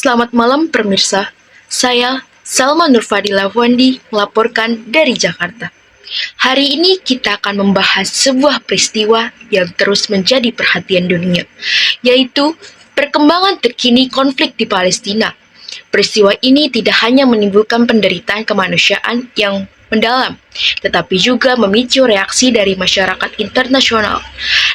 Selamat malam pemirsa, saya Salma Nurfadila Wandi melaporkan dari Jakarta. Hari ini kita akan membahas sebuah peristiwa yang terus menjadi perhatian dunia, yaitu perkembangan terkini konflik di Palestina. Peristiwa ini tidak hanya menimbulkan penderitaan kemanusiaan yang mendalam, tetapi juga memicu reaksi dari masyarakat internasional,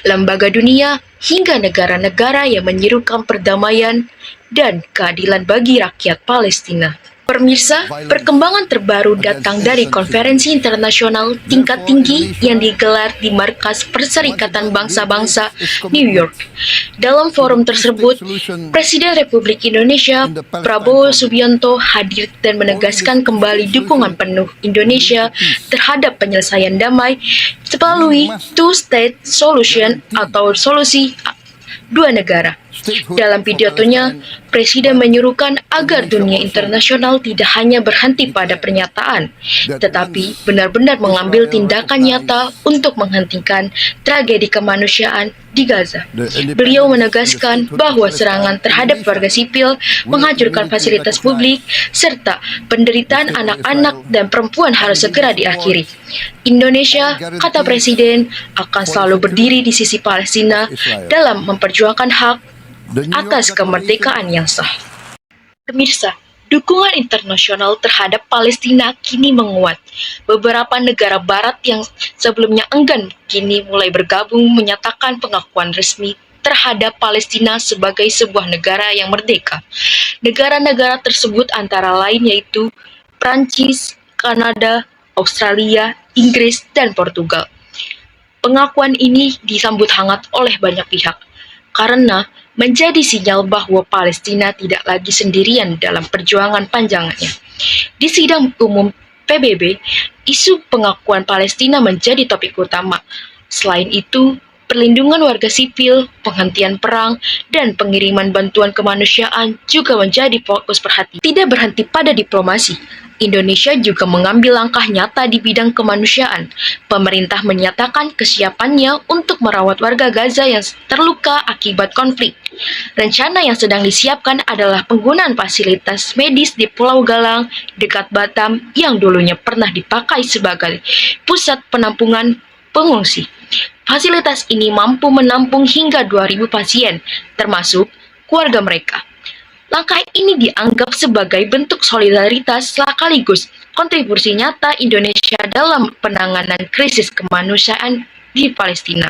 lembaga dunia, hingga negara-negara yang menyerukan perdamaian dan keadilan bagi rakyat Palestina. Pemirsa, perkembangan terbaru datang dari konferensi internasional tingkat tinggi yang digelar di Markas Perserikatan Bangsa-Bangsa, New York. Dalam forum tersebut, Presiden Republik Indonesia Prabowo Subianto hadir dan menegaskan kembali dukungan penuh Indonesia terhadap penyelesaian damai melalui two-state solution atau solusi dua negara. Dalam pidatonya, Presiden menyuruhkan agar dunia internasional tidak hanya berhenti pada pernyataan, tetapi benar-benar mengambil tindakan nyata untuk menghentikan tragedi kemanusiaan di Gaza. Beliau menegaskan bahwa serangan terhadap warga sipil, menghancurkan fasilitas publik, serta penderitaan anak-anak dan perempuan harus segera diakhiri. Indonesia, kata Presiden, akan selalu berdiri di sisi Palestina dalam memperjuangkan hak atas kemerdekaan yang sah. Pemirsa, dukungan internasional terhadap Palestina kini menguat. Beberapa negara barat yang sebelumnya enggan kini mulai bergabung menyatakan pengakuan resmi terhadap Palestina sebagai sebuah negara yang merdeka. Negara-negara tersebut antara lain yaitu Prancis, Kanada, Australia, Inggris, dan Portugal. Pengakuan ini disambut hangat oleh banyak pihak, karena menjadi sinyal bahwa Palestina tidak lagi sendirian dalam perjuangan panjangnya. Di sidang umum PBB, isu pengakuan Palestina menjadi topik utama. Selain itu, perlindungan warga sipil, penghentian perang, dan pengiriman bantuan kemanusiaan juga menjadi fokus perhatian. Tidak berhenti pada diplomasi, Indonesia juga mengambil langkah nyata di bidang kemanusiaan. Pemerintah menyatakan kesiapannya untuk merawat warga Gaza yang terluka akibat konflik. Rencana yang sedang disiapkan adalah penggunaan fasilitas medis di Pulau Galang dekat Batam yang dulunya pernah dipakai sebagai pusat penampungan pengungsi. Fasilitas ini mampu menampung hingga 2.000 pasien, termasuk keluarga mereka. Langkah ini dianggap sebagai bentuk solidaritas sekaligus kontribusi nyata Indonesia dalam penanganan krisis kemanusiaan di Palestina.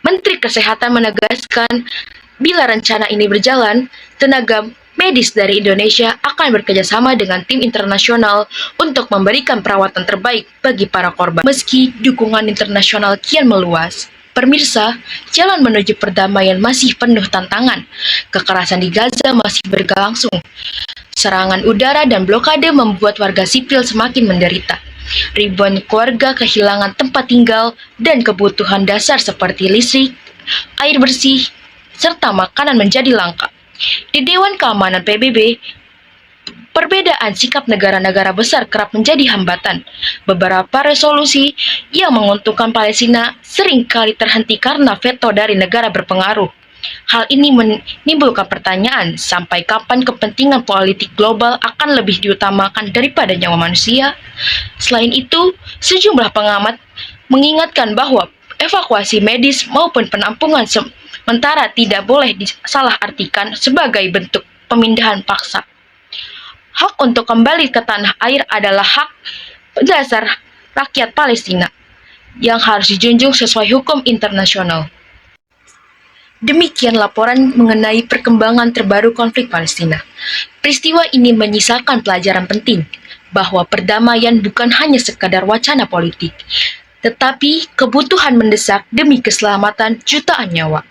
Menteri Kesehatan menegaskan, bila rencana ini berjalan, tenaga medis dari Indonesia akan bekerjasama dengan tim internasional untuk memberikan perawatan terbaik bagi para korban. Meski dukungan internasional kian meluas, pemirsa, jalan menuju perdamaian masih penuh tantangan. Kekerasan di Gaza masih berlangsung. Serangan udara dan blokade membuat warga sipil semakin menderita. Ribuan keluarga kehilangan tempat tinggal dan kebutuhan dasar seperti listrik, air bersih, serta makanan menjadi langka. Di Dewan Keamanan PBB, perbedaan sikap negara-negara besar kerap menjadi hambatan. Beberapa resolusi yang menguntungkan Palestina seringkali terhenti karena veto dari negara berpengaruh. Hal ini menimbulkan pertanyaan, sampai kapan kepentingan politik global akan lebih diutamakan daripada nyawa manusia? Selain itu, sejumlah pengamat mengingatkan bahwa evakuasi medis maupun penampungan sementara tidak boleh disalahartikan sebagai bentuk pemindahan paksa. Hak untuk kembali ke tanah air adalah hak dasar rakyat Palestina yang harus dijunjung sesuai hukum internasional. Demikian laporan mengenai perkembangan terbaru konflik Palestina. Peristiwa ini menyisakan pelajaran penting bahwa perdamaian bukan hanya sekadar wacana politik, tetapi kebutuhan mendesak demi keselamatan jutaan nyawa.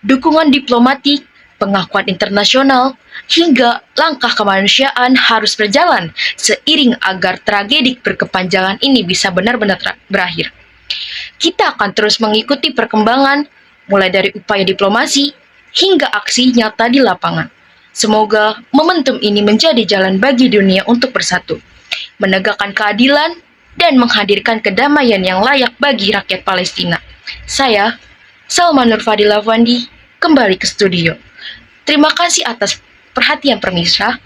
Dukungan diplomatik, pengakuan internasional, hingga langkah kemanusiaan harus berjalan seiring agar tragedi berkepanjangan ini bisa benar-benar berakhir. Kita akan terus mengikuti perkembangan, mulai dari upaya diplomasi hingga aksi nyata di lapangan. Semoga momentum ini menjadi jalan bagi dunia untuk bersatu, menegakkan keadilan, dan menghadirkan kedamaian yang layak bagi rakyat Palestina. Saya, Salma Nurfadila Wandi, kembali ke studio. Terima kasih atas perhatian pemirsa.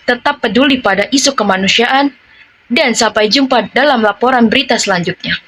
Tetap peduli pada isu kemanusiaan, dan sampai jumpa dalam laporan berita selanjutnya.